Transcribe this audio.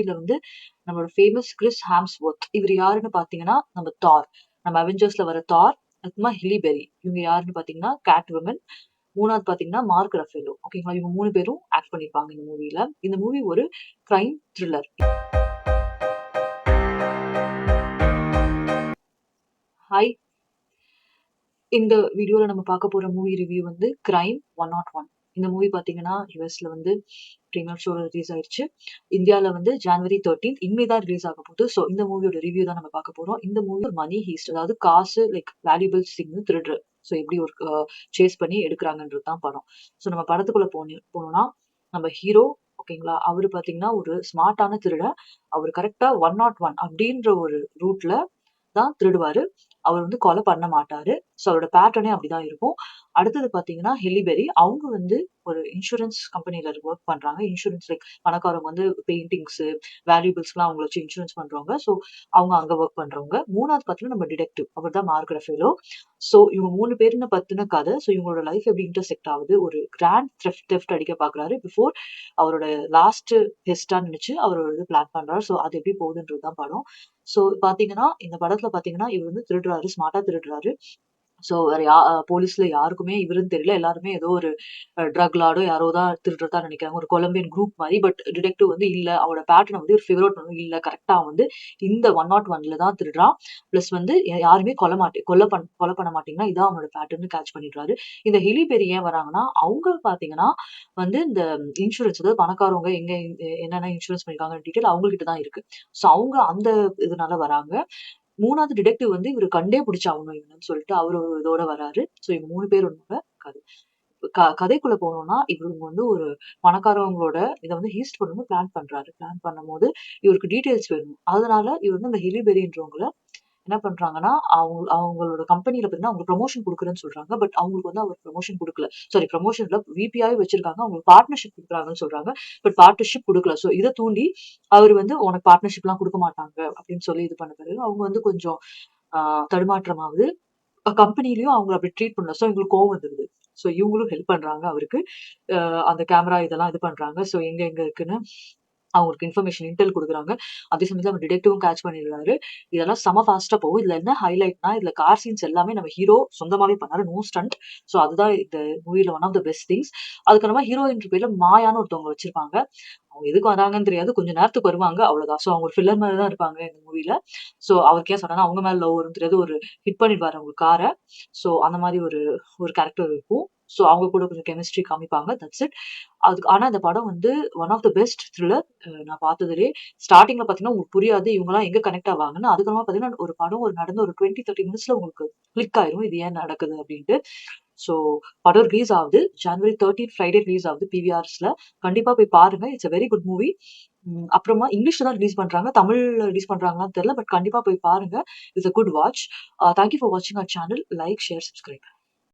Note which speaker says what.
Speaker 1: இதுல வந்து நம்மளோட ஃபேமஸ் கிறிஸ் ஹாம்ஸ்வொர்த். இவர் யாருன்னு பாத்தீங்கன்னா நம்ம தார், நம்ம அவெஞ்சர்ஸ்ல வர தார். அதுக்கப்புறமா ஹிலி பெரி, இவங்க யாருன்னு பாத்தீங்கன்னா கேட் விமன். மூணாவது பாத்தீங்கன்னா மார்க் ரஃபேலோ. ஓகேங்களா, இவங்க 3 பேரும் ஆக்ட் பண்ணிருப்பாங்க இந்த மூவில. இந்த மூவி ஒரு கிரைம் த்ரில்லர். ஹாய், இந்த வீடியோல நம்ம பார்க்க போற மூவி ரிவ்யூ வந்து கிரைம் 101. இந்த மூவி பாத்தீங்கன்னா யுஎஸ்ல வந்து ப்ரீமியர் ஷோல ரிலீஸ் ஆயிருச்சு. இந்தியால வந்து ஜனவரி 13 இனிமேதான் ரிலீஸ் ஆக போகுது. ஸோ இந்த மூவியோட ரிவ்யூ தான் நம்ம பார்க்க போறோம். இந்த மூவி ஒரு மணி ஹீஸ்ட், அதாவது காசு லைக் வேல்யூபிள்ஸ் திங்னு திருடுற. ஸோ எப்படி ஒரு சேஸ் பண்ணி எடுக்கிறாங்கன்றது தான் படம். ஸோ நம்ம படத்துக்குள்ள போனோம்னா நம்ம ஹீரோ, ஓகேங்களா, அவரு பாத்தீங்கன்னா ஒரு ஸ்மார்ட்டான திருடன். அவர் கரெக்டா 101 அப்படின்ற ஒரு ரூட்ல தான் திருடுவாரு. அவர் வந்து கொலை பண்ண மாட்டாரு. ஸோ அவரோட பேட்டர்னே அப்படிதான் இருக்கும். அடுத்தது பாத்தீங்கன்னா ஹெலிபெரி. அவங்க வந்து ஒரு இன்சூரன்ஸ் கம்பெனில ஒர்க் பண்றாங்க. இன்சூரன்ஸ் லைக் பணக்காரங்க வந்து பெயிண்டிங்ஸ், வேல்யூபிள்ஸ்லாம் அவங்கள வச்சு இன்சூரன்ஸ் பண்றவங்க. ஸோ அவங்க அங்க ஒர்க் பண்றவங்க. மூணாவது பாத்தீங்கன்னா நம்ம டிடெக்டிவ், அவர் தான் மார்க் ரஃபேலோ. ஸோ இவங்க 3 பேருன்னு பத்தின கதை. ஸோ இவங்களோட லைஃப் எப்படி இன்டர்செக்ட் ஆகுது. ஒரு கிராண்ட் தெஃப்ட் அடிக்க பாக்குறாரு. பிஃபோர் அவரோட லாஸ்ட் ஹெஸ்டா நினைச்சு அவர் ஒரு இது பிளான் பண்றாரு. ஸோ அது எப்படி போகுதுன்றது தான் படம். ஸோ பாத்தீங்கன்னா இந்த படத்துல பாத்தீங்கன்னா இவர் வந்து திருடுறாரு, ஸ்மார்ட்டா திருடுறாரு. ஸோ வேற போலீஸ்ல யாருக்குமே இவருன்னு தெரியல. எல்லாருமே ஏதோ ஒரு ட்ரக் லார்டோ யாரோ தான் திருடுறதா நினைக்கிறாங்க. ஒரு கொலம்பியன் குரூப் மாதிரி. பட் டிடெக்டிவ் வந்து இல்ல, அவனோட பேட்டர்ன் வந்து ஒரு ஃபிகர் அவுட் பண்ணணும். இல்ல, கரெக்டா வந்து இந்த 101ல தான் திருடுறான். பிளஸ் வந்து யாருமே கொலை பண்ண மாட்டீங்கன்னா இதான் அவனோட பேட்டர்ன் கேட்ச் பண்ணிடுறாரு. இந்த ஹிலி பெரி ஏன் வராங்கன்னா, அவங்க பாத்தீங்கன்னா வந்து இந்த இன்சூரன்ஸ், அதாவது பணக்காரவங்க எங்க என்னென்ன இன்சூரன்ஸ் பண்ணிருக்காங்க டீட்டெயில் அவங்க கிட்ட தான் இருக்கு. ஸோ அவங்க அந்த இதனால வராங்க. மூணாவது டிடெக்டிவ் வந்து இவரு கண்டே பிடிச்சாகணும் இவனுன்னு சொல்லிட்டு அவரு ஒரு இதோட வராரு. ஸோ இவங்க 3 பேரோட கதை. கதைக்குள்ள போனோம்னா இவங்க வந்து ஒரு பணக்காரவங்களோட இதை வந்து ஹீஸ்ட் பண்ணணும்னு பிளான் பண்றாரு. பிளான் பண்ணும்போது இவருக்கு டீடைல்ஸ் வேணும். அதனால இவர் வந்து அந்த ஹிலிபெரின்றவங்கள என்ன பண்றாங்கன்னா, அவங்களோட கம்பெனில பாத்தீங்கன்னா அவங்களுக்கு ப்ரமோஷன் குடுக்குறேன்னு சொல்றாங்க. பட் அவங்களுக்கு வந்து அவர் ப்ரமோஷன் குடுக்கல. சாரி, ப்ரமோஷன்ல விபியாவே வச்சிருக்காங்க. அவங்களுக்கு பார்ட்னர்ஷிப் குடுக்குறாங்கன்னு சொல்றாங்க. பட் பார்ட்னர்ஷிப் குடுக்கல. ஸோ இதை தூண்டி அவர் வந்து உனக்கு பார்ட்னர்ஷிப்லாம் குடுக்க மாட்டாங்க அப்படின்னு சொல்லி இது பண்ண பிறகு அவங்க வந்து கொஞ்சம் தடுமாற்றமாகுது. கம்பெனிலயும் அவங்கள அப்படி ட்ரீட் பண்ணல. ஸோ இவங்களுக்கு கோவம் வந்துருது. ஸோ இவங்களும் ஹெல்ப் பண்றாங்க அவருக்கு. அந்த கேமரா இதெல்லாம் இது பண்றாங்க. ஸோ எங்க எங்க இருக்குன்னு அவங்களுக்கு இன்ஃபர்மேஷன் இன்டெல் குடுக்குறாங்க. அதே சமயத்துல நம்ம டிடெக்டிவும் கேட்ச் பண்ணிடுறாரு. இதெல்லாம் செம ஃபாஸ்ட்டா போகும். இதுல என்ன ஹைலைட்னா, இதுல கார் சீன்ஸ் எல்லாமே நம்ம ஹீரோ சொந்தமாவே பண்ணாரு. No stunt. ஸோ அதுதான் இந்த மூவில one of the best things. அதுக்கு ஹீரோயின் பேர்ல மாயான்னு ஒருத்தவங்க வச்சிருப்பாங்க. அவங்க எதுக்கு வராங்கன்னு தெரியாது. கொஞ்ச நேரத்துக்கு வருவாங்க, அவ்வளவுதான். ஸோ அவங்க ஒரு ஃபில்லர் மாதிரி தான் இருப்பாங்க இந்த மூவில. ஸோ அவருக்கு ஏன் சொன்னா அவங்க மேல லவ் வரும் தெரியாது. ஒரு ஹிட் பண்ணிடுவாரு அவங்க காரை. ஸோ அந்த மாதிரி ஒரு ஒரு கேரக்டர் இருக்கும். ஸோ அவங்க கூட கொஞ்சம் கெமிஸ்ட்ரி காமிப்பாங்க. That's it. அதுக்கு ஆனா இந்த படம் வந்து one of the best thriller நான் பார்த்ததுலே. ஸ்டார்டிங்ல பாத்தீங்கன்னா உங்களுக்கு புரியாது இவங்கலாம் எங்க கனெக்ட் ஆவாங்கன்னு. அதுக்கப்புறமா பாத்தீங்கன்னா ஒரு படம் ஒரு நடந்த ஒரு 20-30 மினிட்ஸ்ல உங்களுக்கு கிளிக் ஆயிரும் இது ஏன் நடக்குது அப்படின்ட்டு. ஸோ படம் ரிலீஸ் ஆகுது ஜனவரி 13 ஃப்ரைடே ரிலீஸ் ஆகுது பிவிஆர்ஸ்ல. கண்டிப்பா போய் பாருங்க. It's a very good movie. அப்புறமா இங்கிலீஷ்ல தான் ரிலீஸ் பண்றாங்க. தமிழ்ல ரிலீஸ் பண்றாங்களான்னு தெரியல. பட் கண்டிப்பா போய் பாருங்க. It's a good watch. Thank you for வாட்சிங் our channel. Like, share, subscribe.